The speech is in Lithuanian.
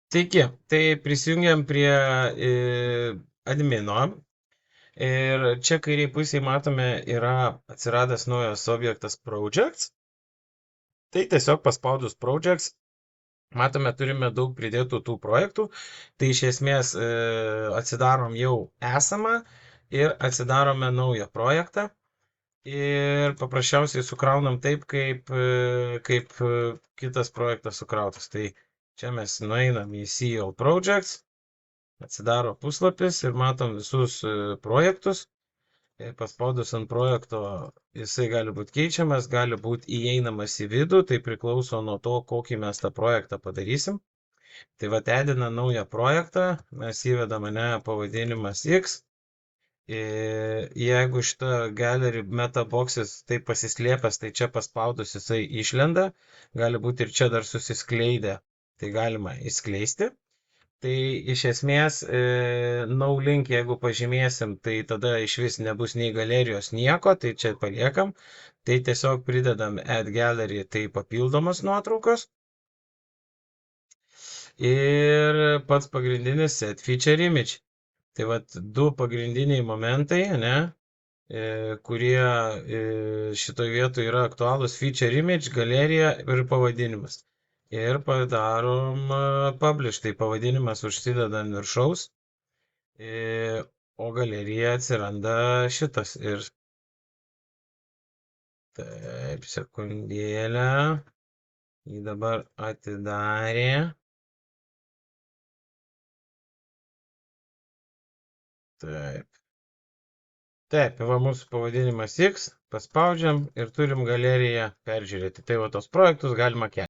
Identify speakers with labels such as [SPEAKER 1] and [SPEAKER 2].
[SPEAKER 1] Taigi, tai prisijungiam prie admino ir čia kairiai pusėje matome yra atsiradęs naujas objektas projects. Tai tiesiog paspaudus projects matome, turime daug pridėtų tų projektų. Tai iš esmės atsidarom jau esamą ir atsidarome naują projektą. Ir paprasčiausiai sukraunam taip, kaip kitas projektas sukrautas. Tai čia mes nueinam į See All Projects, atsidaro puslapis ir matom visus projektus. Paspaudus ant projekto jisai gali būti keičiamas, gali būti įeinamas į vidų, tai priklauso nuo to, kokį mes tą projektą padarysim. Tai va, edina naują projektą, mes įvedam pavadinimas X. Jeigu šitą gallery metabox'is taip pasislėpęs, tai čia paspaudus jisai išlenda, gali būti ir čia dar susiskleidę, tai galima išskleisti. Tai iš esmės no link, jeigu pažymėsim, tai tada iš vis nebus nei galerijos nieko, tai čia paliekam. Tai tiesiog pridedam add gallery, tai papildomos nuotraukos. Ir pats pagrindinis set feature image. Tai vat du pagrindiniai momentai, ne, kurie šitoje vietoje yra aktualūs: feature image, galerija ir pavadinimas. Ir padarom publish, tai pavadinimas užsideda ant viršaus, o galerija atsiranda šitas. Ir taip, sekundėlę, jį dabar atidarė. Taip. Taip, va mūsų pavadinimas X, paspaudžiam ir turim galeriją peržiūrėti. Tai va tos projektus galima kelti.